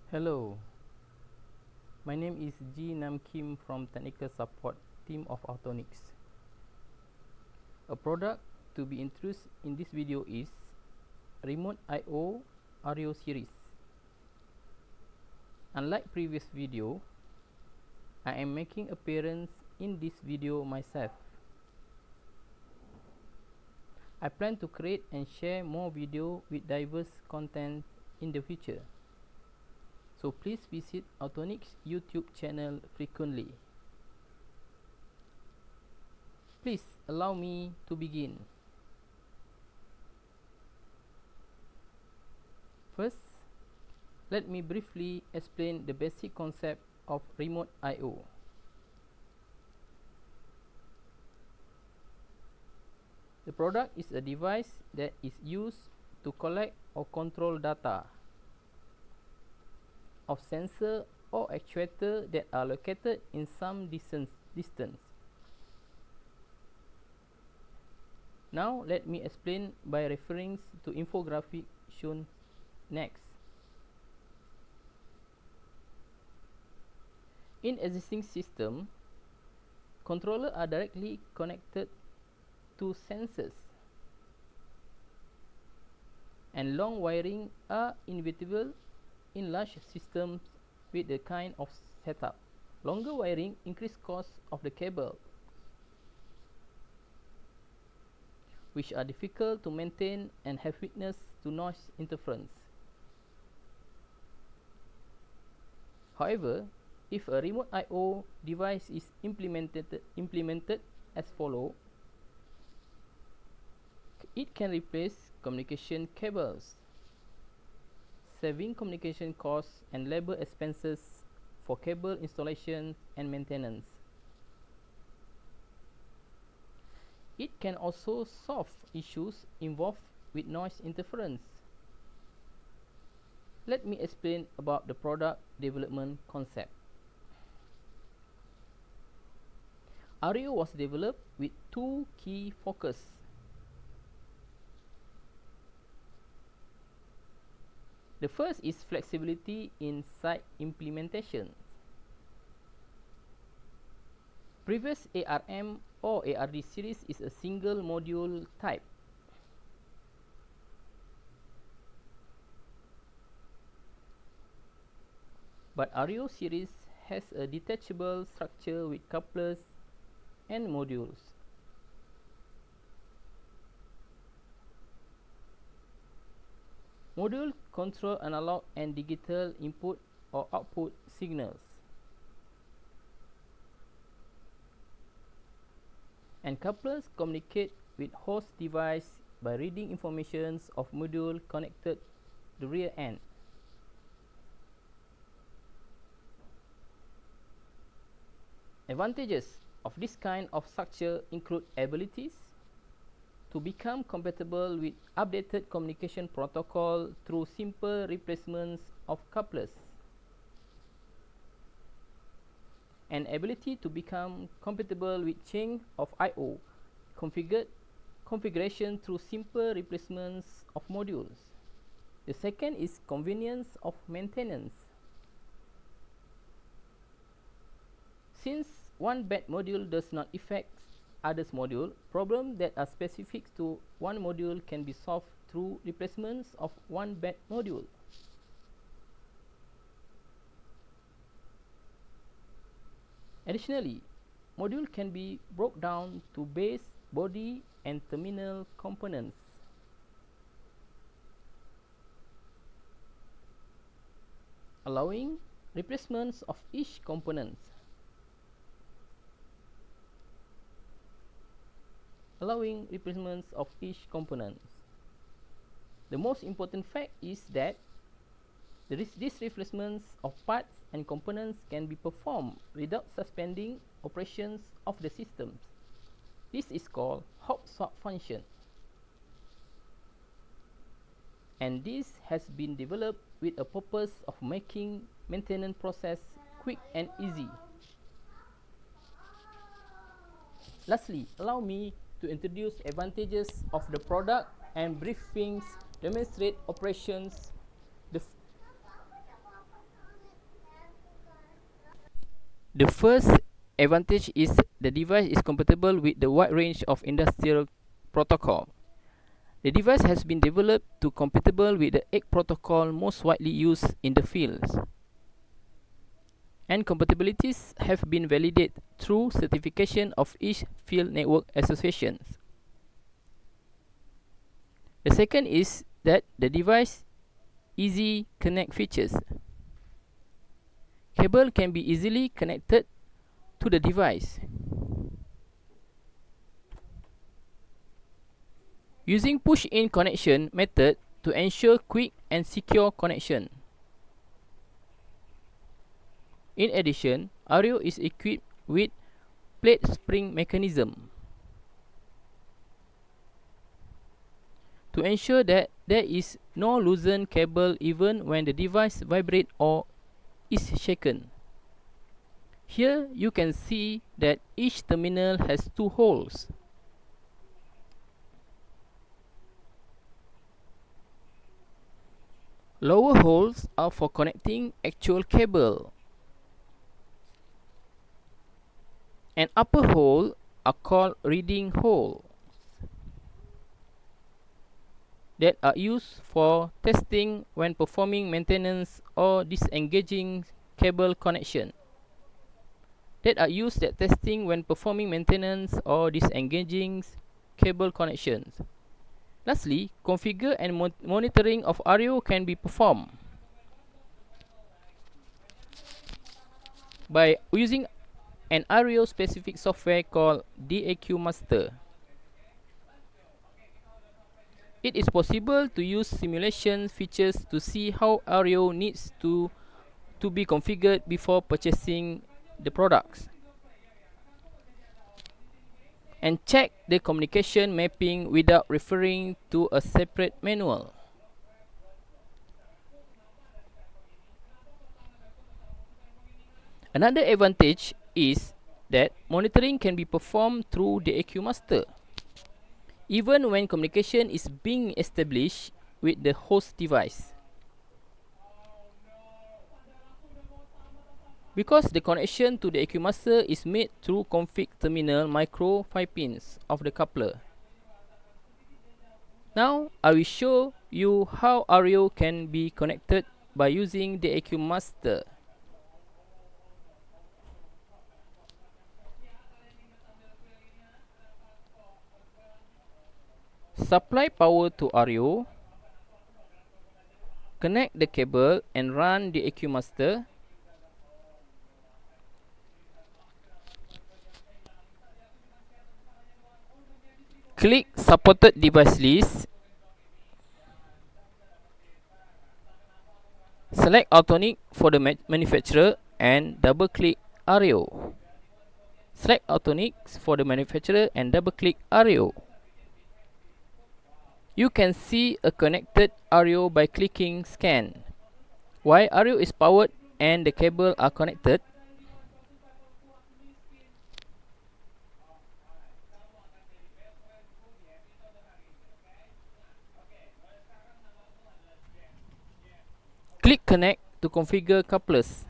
Hello, my name is Ji Nam Kim from Technical Support Team of Autonics. A product to be introduced in this video is Remote I/O Ario series. Unlike previous video, I am making appearance in this video myself. I plan to create and share more video with diverse content in the future. So please visit Autonics YouTube channel frequently. Please allow me to begin. First, let me briefly explain the basic concept of remote I/O. The product is a device that is used to collect or control data of sensor or actuator that are located in some distance. Now let me explain by referring to infographic shown next. In existing system, controllers are directly connected to sensors, and long wiring are inevitable in large systems with the kind of setup. Longer wiring increase cost of the cable, which are difficult to maintain and have witness to noise interference. However, if a remote I/O device is implemented as follows, it can replace communication cables, saving communication costs and labor expenses for cable installation and maintenance. It can also solve issues involved with noise interference. Let me explain about the product development concept. Ario was developed with two key focuses. The first is flexibility in site implementation. Previous ARM or ARD series is a single module type. But Ario series has a detachable structure with couplers and modules. Module control analog and digital input or output signals, and couplers communicate with host device by reading informations of module connected to the rear end. Advantages of this kind of structure include abilities to become compatible with updated communication protocol through simple replacements of couplers, and ability to become compatible with chain of I/O configuration through simple replacements of modules. The second is convenience of maintenance. Since one bad module does not affect others module, problems that are specific to one module can be solved through replacements of one bad module. Additionally, module can be broken down to base, body, and terminal components. Allowing replacements of each component. The most important fact is that these replacements of parts and components can be performed without suspending operations of the systems. This is called hot swap function, and this has been developed with a purpose of making maintenance process quick and easy. Lastly, allow me to introduce advantages of the product and briefings demonstrate operations. The first advantage is the device is compatible with the wide range of industrial protocol. The device has been developed to compatible with the 8 protocol most widely used in the fields, and compatibilities have been validated through certification of each field network associations. The second is that the device easy connect features. Cable can be easily connected to the device. Using push-in connection method to ensure quick and secure connection. In addition, Ario is equipped with plate spring mechanism to ensure that there is no loosened cable even when the device vibrates or is shaken. Here you can see that each terminal has 2 holes. Lower holes are for connecting actual cable, and upper hole are called reading holes that are used for testing when performing maintenance or disengaging cable connection. Lastly, configure and monitoring of Ario can be performed by using an Ario specific software called DAQ Master. It is possible to use simulation features to see how Ario needs to be configured before purchasing the products, and check the communication mapping without referring to a separate manual. Another advantage is that monitoring can be performed through the AQ Master, even when communication is being established with the host device. Because the connection to the AQ Master is made through config terminal micro 5 pins of the coupler. Now I will show you how Ario can be connected by using the AQ Master. Supply power to Ario, connect the cable and run the AQ Master. Click supported device list. Select Autonics for the manufacturer and double click Ario. Select Autonics for the manufacturer and double click Ario. You can see a connected Ario by clicking scan. While Ario is powered and the cable are connected, click connect to configure couplers.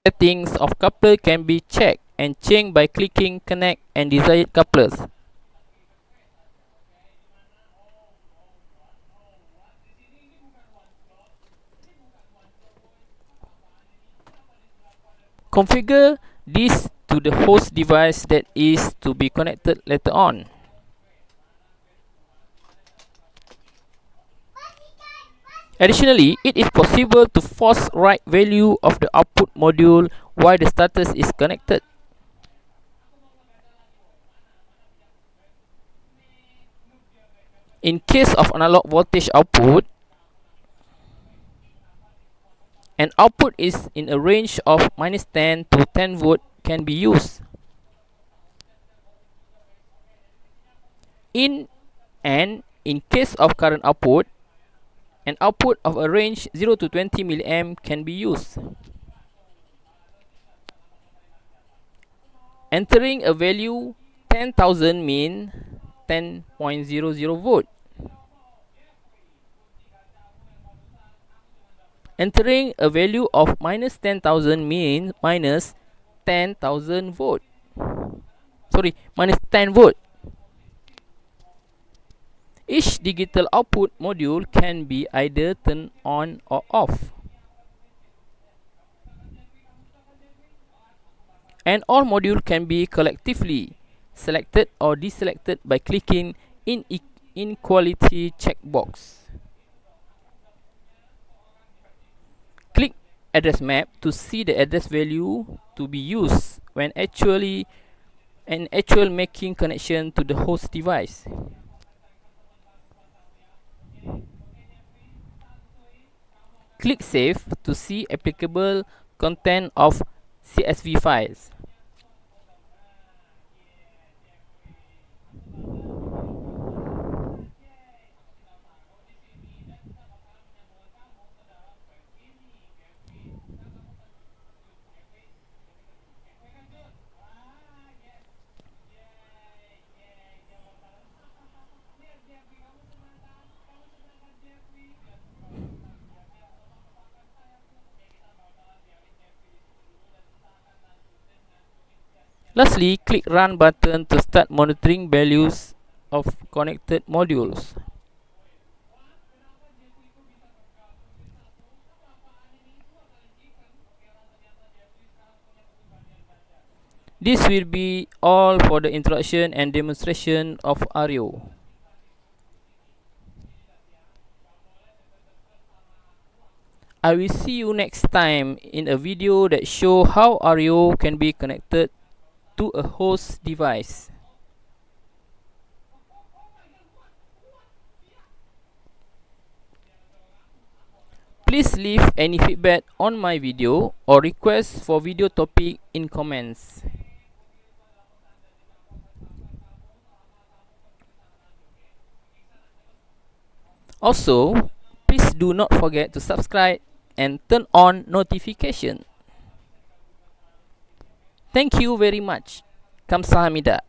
Settings of coupler can be checked and changed by clicking connect and desired couplers. Configure this to the host device that is to be connected later on. Additionally, it is possible to force write value of the output module while the status is connected. In case of analog voltage output, an output is in a range of -10 to 10 volt can be used. In case of current output, an output of a range 0 to 20 mA can be used. Entering a value 10,000 mean 10.00 volt. Entering a value of minus 10,000 means minus 10,000 volt. Sorry, minus 10 volt. Each digital output module can be either turned on or off. And all modules can be collectively selected or deselected by clicking in inequality checkbox. Click address map to see the address value to be used when actually making connection to the host device. Click Save to see applicable content of CSV files. Lastly, click Run button to start monitoring values of connected modules. This will be all for the introduction and demonstration of Ario. I will see you next time in a video that show how Ario can be connected to a host device. Please leave any feedback on my video or request for video topic in comments. Also, please do not forget to subscribe and turn on notification. Thank you very much. Kamsahamnida.